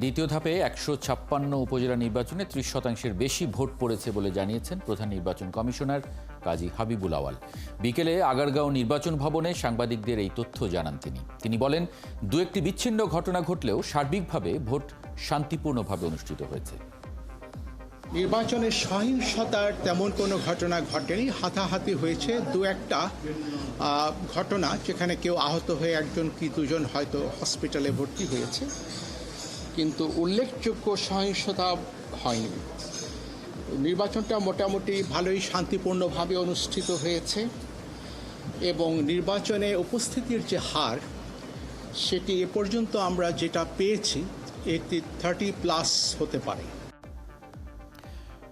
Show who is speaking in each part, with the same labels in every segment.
Speaker 1: দ্বিতীয় ধাপে ১৫৬ উপজেলা নির্বাচনে ৩০% বেশি ভোট পড়েছে বলে জানিয়েছেন প্রধান নির্বাচন কমিশনার কাজী হাবিবুল আওয়াল। বিকেলে আগারগাঁও নির্বাচন ভবনে সাংবাদিকদের এই তথ্য জানান তিনি বলেন, দু একটি বিচ্ছিন্ন ঘটনা ঘটলেও সার্বিকভাবে ভোট শান্তিপূর্ণভাবে অনুষ্ঠিত হয়েছে।
Speaker 2: নির্বাচনের সহিংসতার তেমন কোনো ঘটনা ঘটেনি। হাতাহাতি হয়েছে দু একটা ঘটনা, যেখানে কেউ আহত হয়ে একজন কি দুজন হয়তো হসপিটালে ভর্তি হয়েছে, কিন্তু উল্লেখযোগ্য সহিংসতা হয়নি। নির্বাচনটা মোটামুটি ভালোই শান্তিপূর্ণভাবে অনুষ্ঠিত হয়েছে এবং নির্বাচনে উপস্থিতির যে হার, সেটি এ পর্যন্ত আমরা যেটা পেয়েছি এটি 30+ হতে পারে।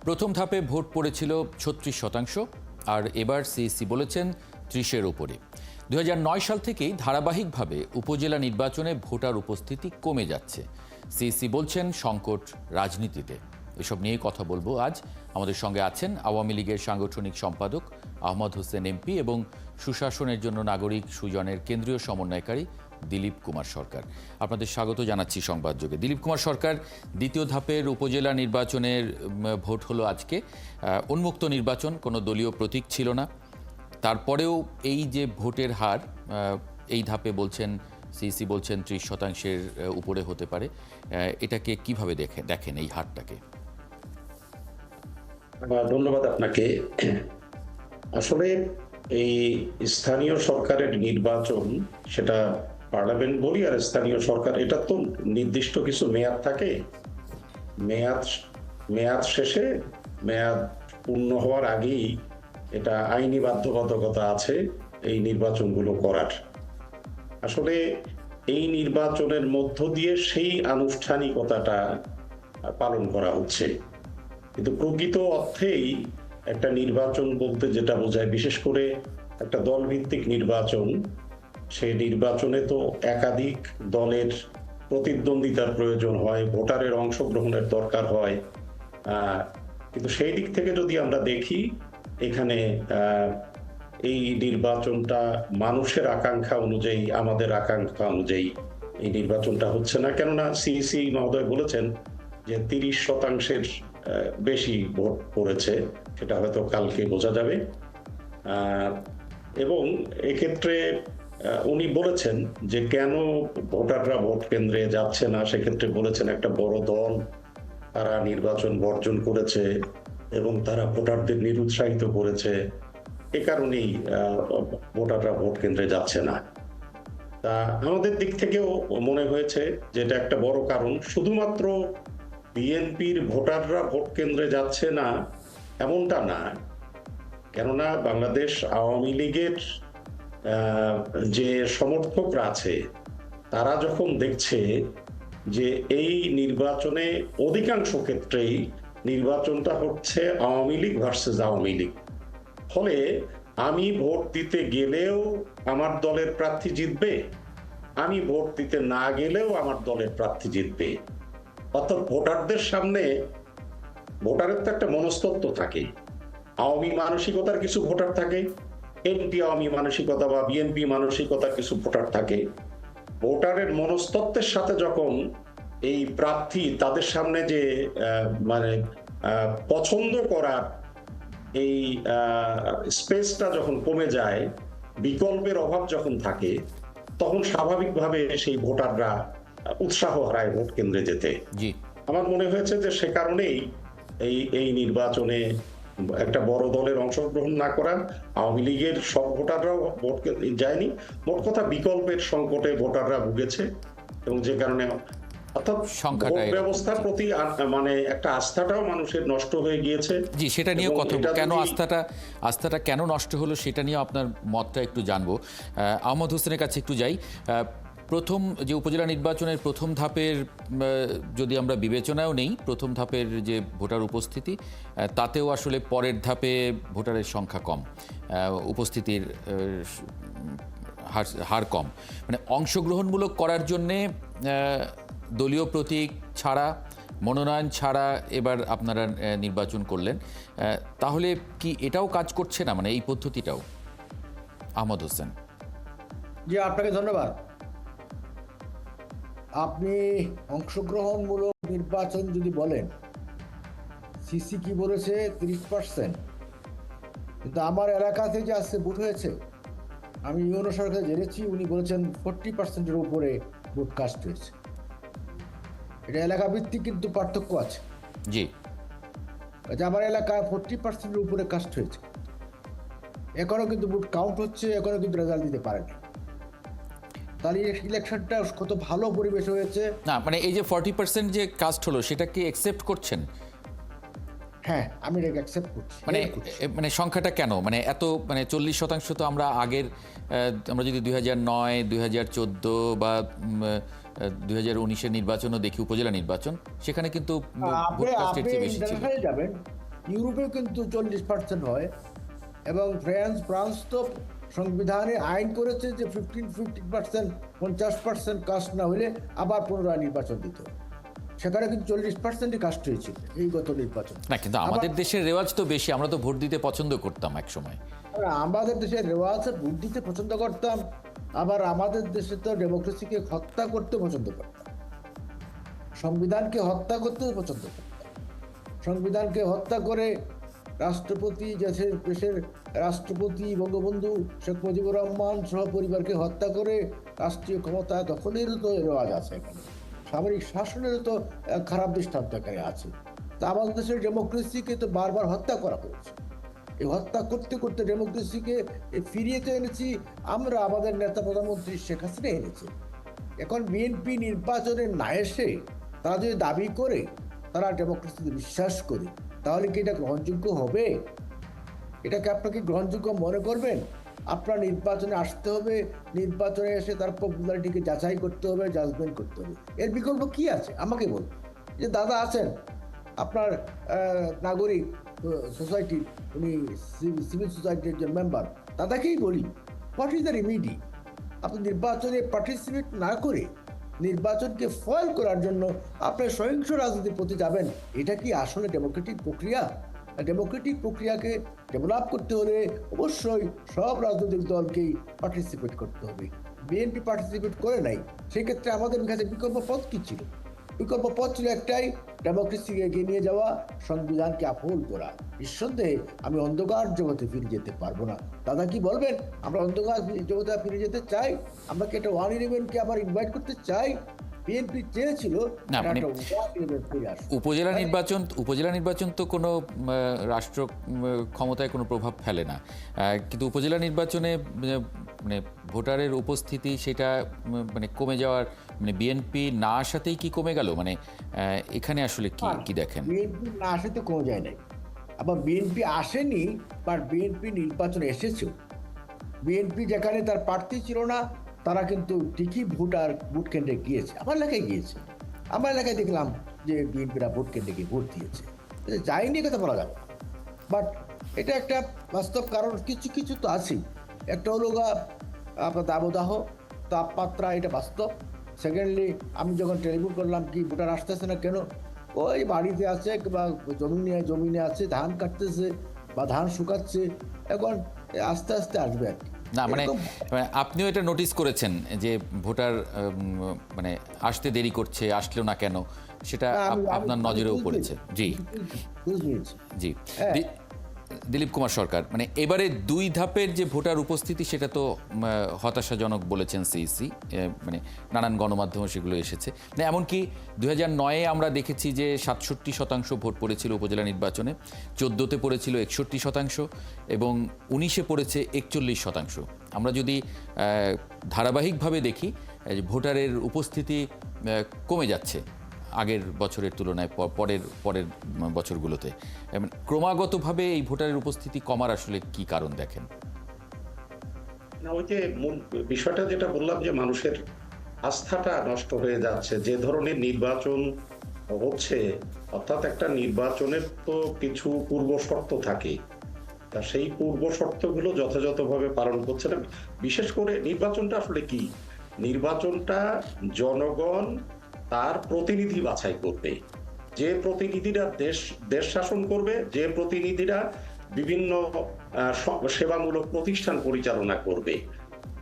Speaker 1: প্রথম ধাপে ভোট পড়েছিল ৩৬%, আর এবার সিইসি বলেছেন ৩০-এর উপরে। ২০০৯ সাল থেকেই ধারাবাহিকভাবে উপজেলা নির্বাচনে ভোটার উপস্থিতি কমে যাচ্ছে। সিইসি বলছেন সংকট রাজনীতিতে। এসব নিয়ে কথা বলবো আজ। আমাদের সঙ্গে আছেন আওয়ামী লীগের সাংগঠনিক সম্পাদক আহমদ হোসেন এমপি এবং সুশাসনের জন্য নাগরিক সুজনের কেন্দ্রীয় সমন্বয়কারী দিলীপ কুমার সরকার। আপনাদের স্বাগত জানাচ্ছি সংবাদযোগে। দিলীপ কুমার সরকার, দ্বিতীয় ধাপের উপজেলা নির্বাচনের ভোট হলো আজকে। উন্মুক্ত নির্বাচন, কোনো দলীয় প্রতীক ছিল না। তারপরেও এই যে ভোটের হার, এই ধাপে বলছেন সিইসি বলছেন ৩০%-এর উপরে হতে পারে। এটাকে কিভাবে দেখেন এই হারটাকে?
Speaker 3: ধন্যবাদ আপনাকে। আসলে এই স্থানীয় সরকারের নির্বাচন, সেটা পার্লামেন্ট বলি আর স্থানীয় সরকার, এটা তো নির্দিষ্ট কিছু মেয়াদ থাকে। মেয়াদ শেষে, মেয়াদ পূর্ণ হওয়ার আগেই এটা আইনি বাধ্যবাধকতা আছে এই নির্বাচনগুলো করার। আসলে এই নির্বাচনের মধ্য দিয়ে সেই আনুষ্ঠানিকতাটা পালন করা হচ্ছে, কিন্তু প্রকৃত অর্থেই একটা নির্বাচন বলতে যেটা বোঝায়, বিশেষ করে একটা দলভিত্তিক নির্বাচন, সেই নির্বাচনে তো একাধিক দলের প্রতিদ্বন্দ্বিতার প্রয়োজন হয়, ভোটারের অংশগ্রহণের দরকার হয়। কিন্তু সেই দিক থেকে যদি আমরা দেখি, এখানে এই নির্বাচনটা মানুষের আকাঙ্ক্ষা অনুযায়ী, আমাদের আকাঙ্ক্ষা অনুযায়ী এই নির্বাচনটা হচ্ছে না। কেননা সিইসি মহোদয় বলেছেন যে 30%-এর বেশি ভোট পড়েছে, সেটা হয়তো কালকে বোঝা যাবে। এবং এক্ষেত্রে উনি বলেছেন যে কেন ভোটাররা ভোট কেন্দ্রে যাচ্ছে না। সেক্ষেত্রে বলেছেন একটা বড় দল তারা নির্বাচন বর্জন করেছে এবং তারা ভোটারদের নিরুৎসাহিত করেছে, এ কারণেই ভোটাররা ভোট কেন্দ্রে যাচ্ছে না। তা আমাদের দিক থেকেও মনে হয়েছে যে এটা একটা বড় কারণ। শুধুমাত্র বিএনপির ভোটাররা ভোট কেন্দ্রে যাচ্ছে না এমনটা না, কেননা বাংলাদেশ আওয়ামী লীগের যে সমর্থকরা আছে, তারা যখন দেখছে যে এই নির্বাচনে অধিকাংশ ক্ষেত্রেই নির্বাচনটা হচ্ছে আওয়ামী লীগ ভার্সেস আওয়ামী লীগ, ফলে আমি ভোট দিতে গেলেও আমার দলের প্রার্থী জিতবে, আমি ভোট দিতে না গেলেও আমার দলের প্রার্থী জিতবে। অর্থাৎ ভোটারদের সামনে, ভোটারের তো একটা মনস্তত্ত্ব থাকে, আওয়ামী মানসিকতার কিছু ভোটার থাকে, এনপি আওয়ামী মানসিকতা বা বিএনপি মানসিকতার কিছু ভোটার থাকে। ভোটারের মনস্তত্ত্বের সাথে যখন এই প্রার্থী তাদের সামনে যে পছন্দ করার এই স্পেসটা যখন কমে যায়, বিকল্পের অভাব যখন থাকে, তখন স্বাভাবিকভাবে সেই ভোটাররা উৎসাহ হারায় ভোট কেন্দ্রে যেতে। আমার মনে হয়েছে যে সে কারণেই এই নির্বাচনে একটা বড় দলের অংশগ্রহণ না করা, আওয়ামী লীগের সব ভোটাররাও ভোট যায়নি। মোট কথা বিকল্পের সংকটে ভোটাররা ভুগেছে এবং যে কারণে অর্থাৎ ভোট ব্যবস্থার প্রতি একটা আস্থাটাও মানুষের নষ্ট হয়ে গিয়েছে।
Speaker 1: জি, সেটা নিয়ে কথা, কেন আস্থাটা কেন নষ্ট হলো সেটা নিয়ে আপনার মতটা একটু জানবো। আহমদ হোসেনের কাছে একটু যাই। প্রথম যে উপজেলা নির্বাচনের প্রথম ধাপের যদি আমরা বিবেচনাও নেই, প্রথম ধাপের যে ভোটার উপস্থিতি, তাতেও আসলে পরের ধাপে ভোটারের সংখ্যা কম, উপস্থিতির হার কম। মানে অংশগ্রহণমূলক করার জন্যে দলীয় প্রতীক ছাড়া, মনোনয়ন ছাড়া এবার আপনারা নির্বাচন করলেন, তাহলে কি এটাও কাজ করছে না, মানে এই পদ্ধতিটাও? আহমদ হোসেন।
Speaker 4: জি, আপনাকে ধন্যবাদ। আপনি অংশগ্রহণমূলক নির্বাচন যদি বলেন, সিসি কি বলেছে 30%, কিন্তু আমার এলাকাতে যে আজকে ভোট হয়েছে, আমি ইউনো সরকার জেনেছি, উনি বলেছেন 40%-এর উপরে ভোট কাস্ট হয়েছে। এটা এলাকা ভিত্তিক কিন্তু পার্থক্য আছে।
Speaker 1: জি,
Speaker 4: আমার এলাকায় 40%-এর উপরে কাস্ট হয়েছে, এখনো কিন্তু ভোট কাউন্ট হচ্ছে, এখনো কিন্তু রেজাল্ট দিতে পারেনি। তাহলে ইলেকশনটা কত ভালো পরিবেশ হয়েছে।
Speaker 1: না মানে এই যে 40% যে কাস্ট হলো সেটা কি একসেপ্ট করছেন?
Speaker 4: হ্যাঁ, আমি এটাকে অ্যাকসেপ্ট করছি।
Speaker 1: মানে সংখ্যাটা কেন, মানে এত, মানে 40% তো আমরা আগের আমরা যদি 2009, 2014 বা 2019-এর নির্বাচনও দেখি, উপজেলা নির্বাচন, সেখানে কিন্তু ভোট কাস্টের চেয়ে বেশি ছিল।
Speaker 4: ইন্টারন্যাশনালে যাবেন, ইউরোপেও কিন্তু 40% হয়, এবং ফ্রান্স তো সংবিধানে আইন করেছে যে 50% 50% কাস্ট না হলে আবার পুনরায় নির্বাচন দিতে হবে। সেখানে কিন্তু 40%-ই কাস্ট হয়েছিল এই গত নির্বাচন।
Speaker 1: না, কিন্তু আমাদের দেশের রেওয়াজ তো বেশি, আমরা তো ভোট দিতে পছন্দ করতাম এক সময়।
Speaker 4: আমাদের দেশের রেওয়াজে ভোট দিতে পছন্দ করতাম, আবার আমাদের দেশে তো ডেমোক্রেসিকে হত্যা করতে পছন্দ করতাম, সংবিধানকে হত্যা করতে পছন্দ করতাম। সংবিধানকে হত্যা করে রাষ্ট্রপতি, দেশের রাষ্ট্রপতি বঙ্গবন্ধু শেখ মুজিবুর রহমান সহ পরিবারকে হত্যা করে রাষ্ট্রীয় ক্ষমতা দখলেরও তো রেওয়াজ আছে এখানে, সামরিক শাসনেরও তো খারাপ দৃষ্টান্ত এখানে আছে। তা আমাদের দেশের ডেমোক্রেসিকে তো বারবার হত্যা করা হয়েছে। এই হত্যা করতে করতে ডেমোক্রেসিকে ফিরিয়ে তো এনেছি আমরা, আমাদের নেতা প্রধানমন্ত্রী শেখ হাসিনা এনেছে। এখন বিএনপি নির্বাচনে না এসে তারা যদি দাবি করে তারা ডেমোক্রেসিতে বিশ্বাস করে, তাহলে কি এটা গ্রহণযোগ্য হবে? এটাকে আপনাকে গ্রহণযোগ্য মনে করবেন? আপনার নির্বাচনে আসতে হবে, নির্বাচনে এসে তার পপুলারিটিকে যাচাই করতে হবে, জাজমেন্ট করতে হবে। এর বিকল্প কি আছে আমাকে বলুন। যে দাদা আছেন আপনার নাগরিক সোসাইটি, উনি সিভিল সোসাইটির একজন মেম্বার, দাদাকেই বলি, হোয়াট ইজ দ্য রেমিডি? আপনি নির্বাচনে পার্টিসিপেট না করে নির্বাচনকে ফয়েল করার জন্য আপনি সহিংস রাজনীতির প্রতি যাবেন, এটা কি আসলে ডেমোক্রেটিক প্রক্রিয়া? ডেমোক্রেটিক প্রক্রিয়াকে ডেভেলপ করতে হলে অবশ্যই সব রাজনৈতিক দলকেই পার্টিসিপেট করতে হবে। বিএনপি পার্টিসিপেট করে নাই, সেক্ষেত্রে আমাদের কাছে বিকল্প পথ কি ছিল? বিকল্প পথ ছিল একটাই, ডেমোক্রেসিকে এগিয়ে নিয়ে যাওয়া, সংবিধানকে আপহোল্ড করা। নিঃসন্দেহে আমি অন্ধকার জগতে ফিরে যেতে পারবো না। দাদা কি বলবেন? আমরা অন্ধকার জগতে ফিরে যেতে চাই? আমরা কি একটা 111-কে আবার ইনভাইট করতে চাই? বিএনপি চেয়েছিল
Speaker 1: উপজেলা নির্বাচন তো কোনো রাষ্ট্র ক্ষমতায় কোনো প্রভাব ফেলে না, কিন্তু উপজেলা নির্বাচনে মানে ভোটারের উপস্থিতি সেটা মানে কমে যাওয়ার, মানে বিএনপি না আসাতেই কি কমে গেল? মানে এখানে আসলে কি দেখেন?
Speaker 4: বিএনপি না আসতে কমে যায় নাই, আবার বিএনপি আসেনি, বাট বিএনপি নির্বাচনে এসেছে। বিএনপি যেখানে তার প্রার্থী ছিল না, তারা কিন্তু ঠিকই ভোট কেন্দ্রে গিয়েছে। আমার এলাকায় গিয়েছে, আমার এলাকায় দেখলাম যে বিএনপিরা ভোট কেন্দ্রে গিয়ে ভোট দিয়েছে। যায়নি কথা বলা যাবে, বাট এটা একটা বাস্তব কারণ কিছু কিছু তো আছেই। একটা হলো আপনার দাবদাহ, তাপমাত্রা, এটা বাস্তব। সেকেন্ডলি, আমি যখন টেলিফোন করলাম কি ভোটার আসতেছে না কেন, ওই বাড়িতে আছে বা জমিনে আছে, ধান কাটতেছে বা ধান শুকাচ্ছে, এখন আস্তে আস্তে আসবে আর কি।
Speaker 1: না মানে আপনিও এটা নোটিস করেছেন যে ভোটার মানে আসতে দেরি করছে, আসলো না কেন, সেটা আপনার নজরেও পড়েছে? জি জি। দিলীপ কুমার সরকার, মানে এবারে 2 ধাপের যে ভোটার উপস্থিতি সেটা তো হতাশাজনক বলেছেন সিইসি, মানে নানান গণমাধ্যমে সেগুলো এসেছে। না এমনকি 2009-এ আমরা দেখেছি যে 67% ভোট পড়েছিল উপজেলা নির্বাচনে, 14-তে পড়েছিল 61% এবং 19-এ পড়েছে 41%। আমরা যদি ধারাবাহিকভাবে দেখি ভোটারের উপস্থিতি কমে যাচ্ছে আগের বছরের তুলনায়, পরের বছরগুলোতে ক্রমাগতভাবে এই ভোটারের উপস্থিতি কমার আসলে কি কারণ দেখেন?
Speaker 3: না, ওই যে মূল বিষয়টা যেটা বললাম যে মানুষের আস্থাটা নষ্ট হয়ে যাচ্ছে। যে ধরনের নির্বাচন হচ্ছে, অর্থাৎ একটা নির্বাচনের তো কিছু পূর্ব শর্ত থাকে, তা সেই পূর্ব শর্তগুলো যথাযথভাবে পালন করছে না। বিশেষ করে নির্বাচনটা আসলে কি, নির্বাচনটা জনগণ তার প্রতিনিধি বাছাই করবে, যে প্রতিনিধিরা দেশ শাসন করবে, যে প্রতিনিধিরা বিভিন্ন সেবামূলক প্রতিষ্ঠান পরিচালনা করবে,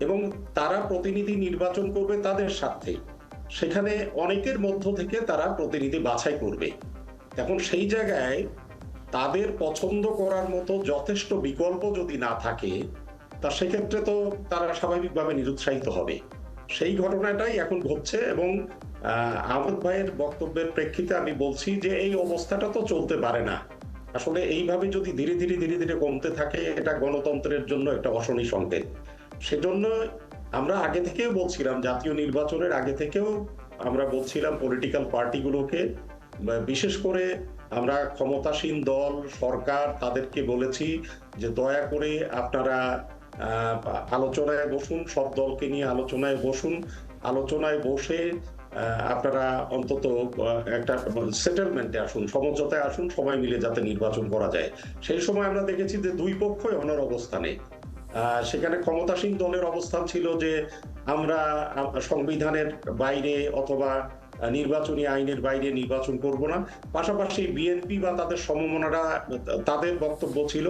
Speaker 3: এবং তারা প্রতিনিধি নির্বাচন করবে তাদের স্বার্থে। সেখানে অনেকের মধ্য থেকে তারা প্রতিনিধি বাছাই করবে। এখন সেই জায়গায় তাদের পছন্দ করার মতো যথেষ্ট বিকল্প যদি না থাকে, তা সেক্ষেত্রে তো তারা স্বাভাবিকভাবে নিরুৎসাহিত হবে। সেই ঘটনাটাই এখন ঘটছে এবং আহমেদ ভাইয়ের বক্তব্যের প্রেক্ষিতে আমি বলছি যে এই অবস্থাটা তো চলতে পারে না। আসলে এইভাবে যদি ধীরে ধীরে কমতে থাকে, এটা গণতন্ত্রের জন্য একটা অশনি সংকেত। সেজন্য আমরা আগে থেকেও বলছিলাম, জাতীয় নির্বাচনের আগে থেকেও আমরা বলছিলাম পলিটিক্যাল পার্টিগুলোকে, বিশেষ করে আমরা ক্ষমতাসীন দল সরকার তাদেরকে বলেছি যে দয়া করে আপনারা আলোচনায় বসুন, সব দলকে নিয়ে আলোচনায় বসুন, আলোচনায় বসে আপনারা অন্তত একটা সেটেলমেন্টে আসুন, সমঝোতায় আসুন, সবাই মিলে যাতে নির্বাচন করা যায়। সেই সময় আমরা দেখেছি যে দুই পক্ষই অনর অবস্থানে। সেখানে ক্ষমতাসীন দলের অবস্থান ছিল যে আমরা সংবিধানের বাইরে অথবা নির্বাচনী আইনের বাইরে নির্বাচন করব না। পাশাপাশি বিএনপি বা তাদের সমমনারা, তাদের বক্তব্য ছিল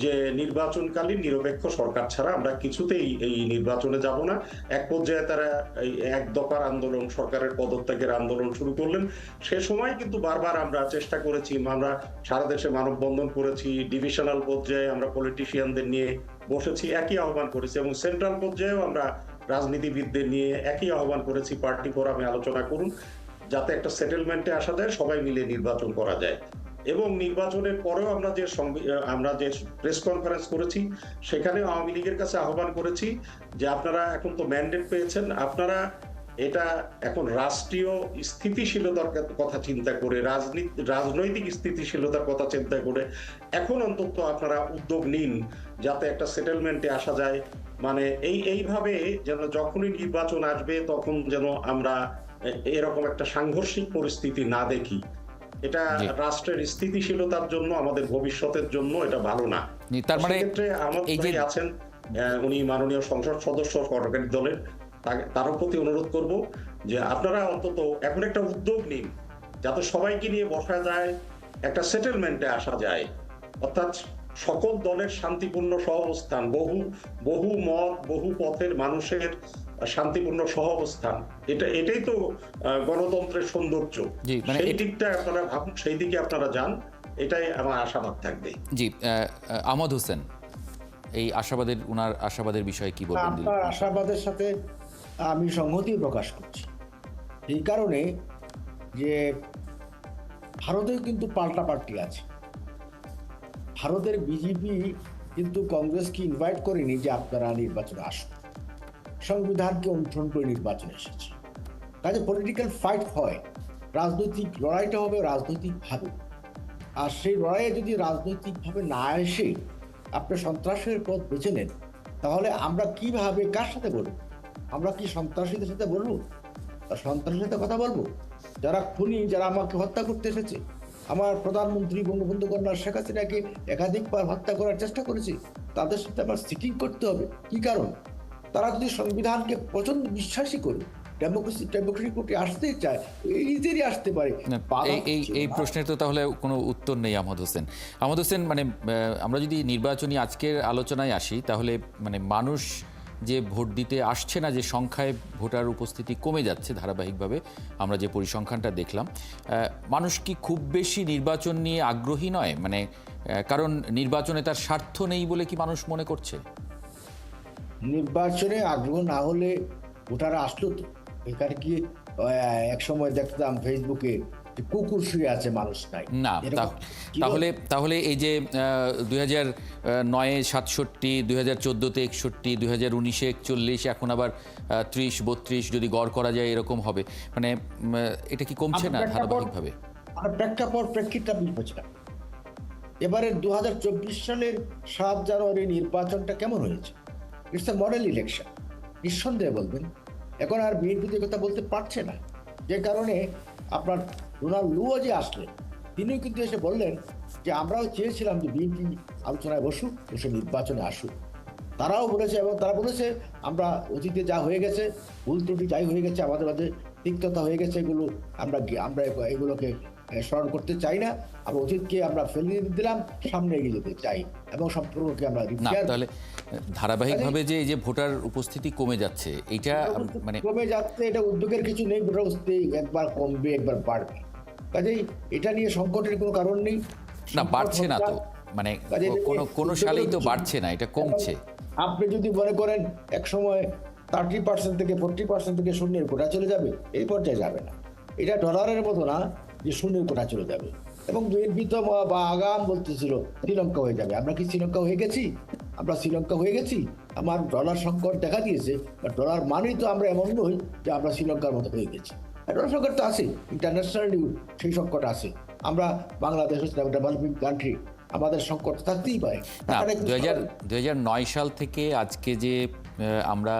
Speaker 3: যে নির্বাচনকালীন নিরপেক্ষ সরকার ছাড়া আমরা কিছুতেই এই নির্বাচনে যাব না। এক পর্যায়ে তারা এই এক দফার আন্দোলন, সরকারের পদত্যাগের আন্দোলন শুরু করলেন। সে সময় কিন্তু বারবার আমরা চেষ্টা করেছি, আমরা সারা দেশে মানববন্ধন করেছি, ডিভিশনাল পর্যায়ে আমরা পলিটিশিয়ানদের নিয়ে বসেছি, একই আহ্বান করেছি, এবং সেন্ট্রাল পর্যায়েও আমরা রাজনীতিবিদদের নিয়ে একই আহ্বান করেছি, পার্টি ফোরামে আলোচনা করুন, যাতে একটা সেটেলমেন্টে আসা যায়, সবাই মিলে নির্বাচন করা যায়। এবং নির্বাচনের পরেও আমরা যে প্রেস কনফারেন্স করেছি, সেখানে আওয়ামী লীগের কাছে আহ্বান করেছি যে আপনারা এখন তো ম্যান্ডেট পেয়েছেন, আপনারা এটা এখন রাষ্ট্রীয় স্থিতিশীলতার কথা চিন্তা করে, রাজনৈতিক স্থিতিশীলতার কথা চিন্তা করে এখন অন্তত আপনারা উদ্যোগ নিন, যাতে একটা সেটেলমেন্টে আসা যায়। মানে এইভাবে যেন যখনই নির্বাচন আসবে তখন যেন আমরা এরকম একটা সাংঘর্ষিক পরিস্থিতি না দেখি। এটা রাষ্ট্রের স্থিতিশীলতার জন্য, আমাদের ভবিষ্যতের জন্য এটা ভালো না।
Speaker 1: তার মানে
Speaker 3: সেক্ষেত্রে আমাদের আছেন, উনি মাননীয় সংসদ সদস্য সরকারি দলের, তারও প্রতি অনুরোধ করব যে আপনারা অন্তত এখন একটা উদ্যোগ নিন, যাতে সবাইকে নিয়ে বসা যায়, একটা সেটেলমেন্টে আসা যায়। অর্থাৎ সকল দলের শান্তিপূর্ণ সহাবস্থান, বহু মত বহু পথের মানুষের শান্তিপূর্ণ সহাবস্থান, এটাই তো গণতন্ত্রের সৌন্দর্য। সেই দিকটা আপনারা ভাবুন, সেই দিকে আপনারা যান, এটাই আমার আশাবাদ থাকবে।
Speaker 1: জি, আহমদ হোসেন, এই ওনার আশাবাদের বিষয়ে কি বলবেন?
Speaker 4: আপনার আশাবাদের সাথে আমি সংহতি প্রকাশ করছি এই কারণে যে ভারতেও কিন্তু পাল্টা পাল্টি আছে। ভারতের বিজেপি কিন্তু কংগ্রেসকে ইনভাইট করেনি যে আপনারা নির্বাচনে আসুন, সংবিধানকে অনুসরণ করে নির্বাচনে এসেছে। কাজে পলিটিক্যাল ফাইট হয়, রাজনৈতিক লড়াইটা হবে রাজনৈতিকভাবে। আর সেই লড়াইয়ে যদি রাজনৈতিকভাবে না এসে আপনি সন্ত্রাসের পথ বেছে নেন, তাহলে আমরা কিভাবে কার সাথে বলবো? আমরা কি সন্ত্রাসীদের সাথে বলবো? সন্ত্রাসীর সাথে কথা বলবো? যারা খুনি, যারা আমাকে হত্যা করতে এসেছে, আমার প্রধানমন্ত্রী বঙ্গবন্ধু কন্যা শেখ হাসিনাকে একাধিকবার হত্যা করার চেষ্টা করেছে, তাদের সাথে আমার সিটিং করতে হবে? কি কারণ? তারা যদি সংবিধানকে প্রচন্ড বিশ্বাসী করে ডেমোক্রেসি কোর্টে আসতে চায়, ইজিলি আসতে পারে।
Speaker 1: এই প্রশ্নের তো তাহলে কোনো উত্তর নেই আহমদ হোসেন। আহমদ হোসেন, মানে আমরা যদি নির্বাচনী আজকের আলোচনায় আসি, তাহলে মানে মানুষ যে ভোট দিতে আসছে না, যে সংখ্যায় ভোটার উপস্থিতি কমে যাচ্ছে ধারাবাহিকভাবে, আমরা যে পরিসংখ্যানটা দেখলাম, মানুষ কি খুব বেশি নির্বাচন নিয়ে আগ্রহী নয়? মানে কারণ নির্বাচনে তার স্বার্থ নেই বলে কি মানুষ মনে করছে?
Speaker 4: নির্বাচনে আগ্রহ না হলে ভোটাররা আসলো তো। এখানে কি এক সময় দেখতাম ফেসবুকে কুকুর শুয়ে আছে, মানুষ নাই
Speaker 1: না? তাহলে এই যে 2009-এ 67, 2014-তে 61, 2019-এ 41, এখন আবার 30-32 যদি গড় করা যায় এরকম হবে, মানে এটা কি কমছে না ধারাবাহিকভাবে?
Speaker 4: প্রেক্ষিতটা বুঝলাম। এবারে 2024 সালের 7 জানুয়ারি নির্বাচনটা কেমন হয়েছে? ইটস এ মডেল ইলেকশন, নিঃসন্দেহে বলবেন। এখন আর বিএনপি কথা বলতে পারছে না, যে কারণে আপনার ডোনাল্ড লুও যে আসলেন, তিনিও কিন্তু এসে বললেন যে আমরাও চেয়েছিলাম যে বিএনপি আলোচনায় বসে নির্বাচনে আসুক। তারাও বলেছে, এবং তারা বলেছে আমরা অতীতে যা হয়ে গেছে, ভুল ত্রুটি যাই হয়ে গেছে, আমাদের মাঝে তিক্ততা হয়ে গেছে, আমরা এগুলোকে স্মরণ করতে চাই না। আমরা অতীতকে আমরা ফেলে দিলাম, সামনে এগিয়ে যেতে চাই এবং সম্পর্ককে আমরা
Speaker 1: না তাহলে ধারাবাহিকভাবে যে এই যে ভোটার উপস্থিতি কমে যাচ্ছে এটা মানে
Speaker 4: কমে যাচ্ছে, এটা উদ্যোগের কিছু নেই। ভোটার উপস্থিতি একবার কমবে একবার বাড়বে, কাজেই এটা নিয়ে সংকটের কোনো কারণ নেই।
Speaker 1: না বাড়ছে না তো, মানে কোনো সালেই তো বাড়ছে না, এটা কমছে।
Speaker 4: আপনি যদি মনে করেন এক সময় 30% থেকে 40% থেকে শূন্যের কোটা চলে যাবে, এই পর্যায়ে যাবে না। এটা ডলারের মতো না যে শূন্যের কোটা চলে যাবে। এবং বিএনপি তো বা আগাম বলতেছিল শ্রীলঙ্কা হয়ে যাবে। আমরা কি শ্রীলঙ্কা হয়ে গেছি? আমরা শ্রীলঙ্কা হয়ে গেছি? আমার ডলার সংকট দেখা দিয়েছে, বা ডলার মানেই তো আমরা এমন নই যে আমরা শ্রীলঙ্কার মতো হয়ে গেছি। ডলার সংকট তো আছে, ইন্টারন্যাশনালি সেই সংকট আছে। আমরা বাংলাদেশ হচ্ছে ডেভেলপিং কান্ট্রি, আমাদের সংকট থাকতেই পারে।
Speaker 1: না 2009 সাল থেকে আজকে যে আমরা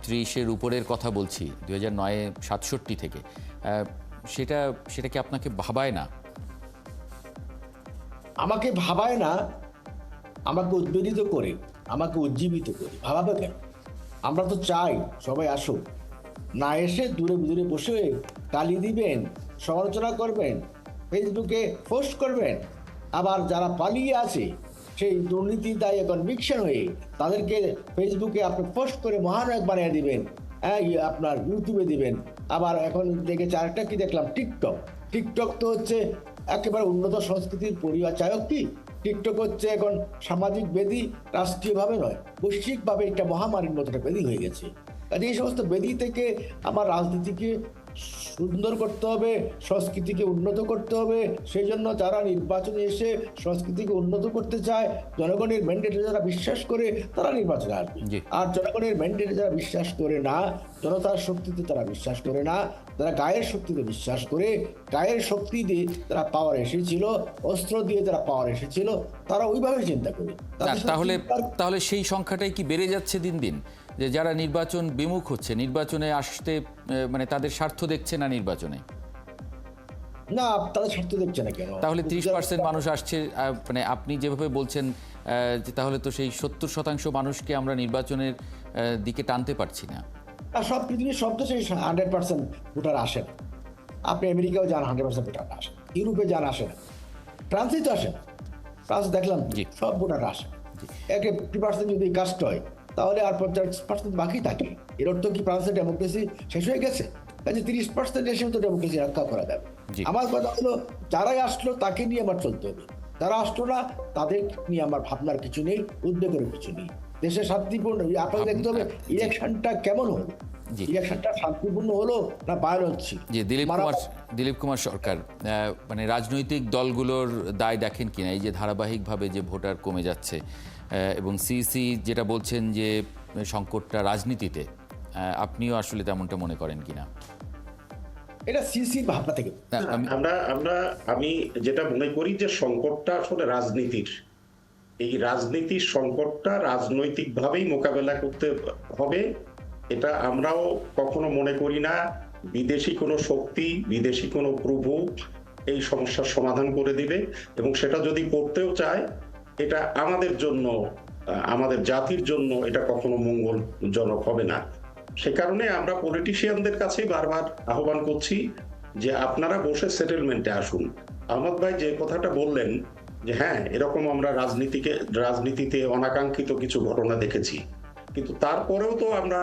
Speaker 1: 30-এর উপরের কথা বলছি, 2009-এ 67 থেকে, সেটা কি আপনাকে ভাবায় না?
Speaker 4: আমাকে ভাবায় না, আমাকে উদ্বেলিত করে, আমাকে উজ্জীবিত করে। ভাবাবে কেন? আমরা তো চাই সবাই আসুক, না এসে দূরে দূরে বসে গালি দিবেন, সমালোচনা করবেন, ফেসবুকে পোস্ট করবেন। আবার যারা পালিয়ে আছে সেই দুর্নীতি দায়ে কনভিকশন হয়ে তাদেরকে ফেসবুকে আপনি পোস্ট করে মহানায়ক বানিয়ে দিবেন, আপনার ইউটিউবে দিবেন। আবার এখন দেখেছি আরেকটা কি দেখলাম, টিকটক তো হচ্ছে একেবারে উন্নত সংস্কৃতির পরিচায়ক। কি টিকটক হচ্ছে এখন সামাজিক ব্যাধি, রাষ্ট্রীয়ভাবে নয় বৈশ্বিকভাবে একটা মহামারীর মতো একটা ব্যাধি হয়ে গেছে। কাজে এই সমস্ত ব্যাধি থেকে আমার রাজনীতিকে সুন্দর করতে হবে, সংস্কৃতিকে উন্নত করতে হবে। সেই জন্য যারা নির্বাচনে এসে সংস্কৃতিকে উন্নত করতে চায়, জনগণের ম্যান্ডেটে যারা বিশ্বাস করে তারা নির্বাচনে আসবে। আর জনগণের ম্যান্ডেটে যারা বিশ্বাস করে না, জনতার শক্তিতে তারা বিশ্বাস করে না, তারা গায়ের শক্তিতে বিশ্বাস করে, গায়ের শক্তি দিয়ে তারা পাওয়ার এসেছিল, অস্ত্র দিয়ে তারা পাওয়ার এসেছিল, তারা ওইভাবে চিন্তা করে।
Speaker 1: তাহলে সেই সংখ্যাটাই কি বেড়ে যাচ্ছে দিন দিন, যে যারা নির্বাচন বিমুখ হচ্ছে, নির্বাচনে আসতে মানে তাদের স্বার্থ দেখছে না নির্বাচনে?
Speaker 4: না, তাদের স্বার্থ দেখছে না কেন?
Speaker 1: তাহলে 30% মানুষ আসছে, মানে আপনি যেভাবে বলছেন যে তাহলে তো সেই 70% মানুষকে আমরা নির্বাচনের দিকে টানতে পারছি না।
Speaker 4: আর সব পৃথিবীর সব দেশে 100% ভোটার আসে না। আপনি আমেরিকাও যান, 100% ভোটার আসে, ইউরোপে যান আসে না, ফ্রান্সে তো আসে না। ফ্রান্স দেখলাম সব ভোটার আসে। 50% যদি কাস্ট হয় তাহলে আর 50% বাকি থাকে। এর অর্থ কি ফ্রান্সের ডেমোক্রেসি শেষ হয়ে গেছে? কাজে 30% এসেও তো ডেমোক্রেসি রক্ষা করা যাবে। আমার কথা হলো, যারাই আসলো তাকে নিয়ে আমার চলতে হবে, যারা আসলো না তাদের নিয়ে আমার ভাবনার কিছু নেই, উদ্বেগের কিছু নেই। দেশে শান্তিপূর্ণ আপনাকে দেখতে হবে ইলেকশনটা কেমন হলো, ইলেকশনটা শান্তিপূর্ণ হলো না ভায়োলেন্স ছিল।
Speaker 1: যে দিলীপ কুমার সরকার মানে রাজনৈতিক দলগুলোর দায় দেখেন কিনা এই যে ধারাবাহিকভাবে যে ভোটার কমে যাচ্ছে, এবং সিইসি যেটা বলছেন যে সংকটটা রাজনীতিতে, আপনিও আসলে তেমনটা মনে করেন কিনা?
Speaker 4: এটা সিসি ভাবনা থেকে
Speaker 3: আমি যেটা মনে করি যে সংকটটা আসলে রাজনীতির, এই রাজনীতির সংকটটা রাজনৈতিকভাবেই মোকাবেলা করতে হবে। এটা আমরাও কখনো মনে করি না বিদেশি কোনো শক্তি, বিদেশি কোনো প্রভু এই সমস্যার সমাধান করে দিবে, এবং সেটা যদি করতেও চায় এটা আমাদের জন্য, আমাদের জাতির জন্য এটা কখনো মঙ্গলজনক হবে না। সে কারণে আমরা পলিটিশিয়ানদের কাছে বারবার আহ্বান করছি যে আপনারা বসে সেটেলমেন্টে আসুন। আহমদ ভাই যে কথাটা বললেন যে হ্যাঁ, এরকম আমরা রাজনীতিতে অনাকাঙ্ক্ষিত কিছু ঘটনা দেখেছি, কিন্তু তারপরেও তো আমরা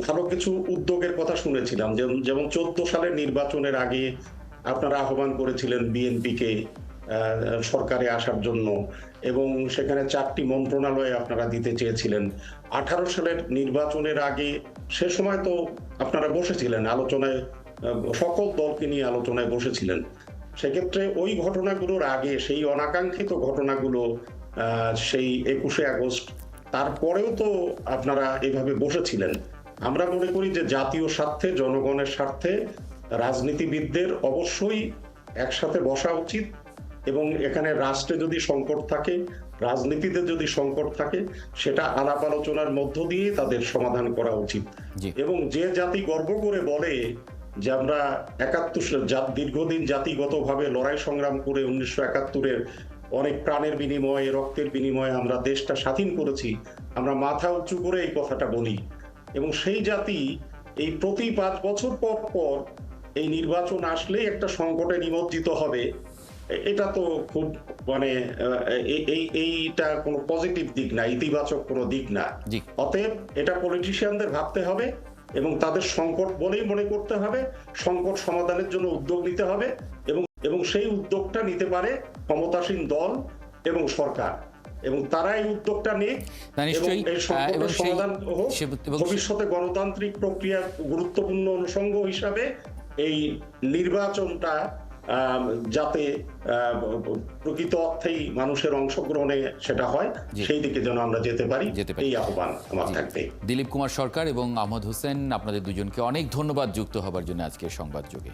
Speaker 3: ভালো কিছু উদ্যোগের কথা শুনেছিলাম। যেমন 14 সালের নির্বাচনের আগে আপনারা আহ্বান করেছিলেন বিএনপিকে সরকারে আসার জন্য, এবং সেখানে 4টি মন্ত্রণালয় আপনারা দিতে চেয়েছিলেন। 18 সালের নির্বাচনের আগে সে সময় তো আপনারা বসেছিলেন আলোচনায়, সকল দলকে নিয়ে আলোচনায় বসেছিলেন। সেক্ষেত্রে ওই ঘটনাগুলোর আগে, সেই অনাকাঙ্ক্ষিত ঘটনাগুলো, সেই 21শে আগস্ট, তারপরেও তো আপনারা এভাবে বসেছিলেন। আমরা মনে করি যে জাতীয় স্বার্থে, জনগণের স্বার্থে রাজনীতিবিদদের অবশ্যই একসাথে বসা উচিত, এবং এখানে রাষ্ট্রে যদি সংকট থাকে, রাজনীতিতে যদি সংকট থাকে, সেটা আলাপ আলোচনার মধ্য দিয়ে তাদের সমাধান করা উচিত। এবং যে জাতি গর্ব করে বলে যে আমরা 71 দীর্ঘদিন জাতিগতভাবে লড়াই সংগ্রাম করে 1971-এর অনেক প্রাণের বিনিময়ে, রক্তের বিনিময়ে আমরা দেশটা স্বাধীন করেছি, আমরা মাথা উঁচু করে এই কথাটা বলি, এবং সেই জাতি এই প্রতি 5 বছর পর পর এই নির্বাচন আসলেই একটা সংকটে নিমজ্জিত হবে, এটা তো খুব মানে এইটা কোনো পজিটিভ দিক না, ইতিবাচক কোনো দিক না।
Speaker 1: জি।
Speaker 3: অতএব এটা পলিটিশিয়ানদের ভাবতে হবে এবং তাদের সংকট বলেই মনে করতে হবে, সংকট সমাধানের জন্য উদ্যোগ নিতে হবে এবং সেই উদ্যোগটা নিতে পারে ক্ষমতাসীন দল এবং সরকার, এবং তারা এই উদ্যোগটা নিক এবং এই সংকটের সমাধান হোক। ভবিষ্যতে গণতান্ত্রিক প্রক্রিয়া গুরুত্বপূর্ণ অনুষঙ্গ হিসাবে এই নির্বাচনটা যাতে প্রকৃত অর্থেই মানুষের অংশগ্রহণে সেটা হয়, সেই দিকে যেন আমরা যেতে পারি, এই আহ্বান আমার থাকবে।
Speaker 1: দিলীপ কুমার সরকার এবং আহমদ হোসেন, আপনাদের দুজনকে অনেক ধন্যবাদ যুক্ত হবার জন্য আজকের সংবাদ যুগে।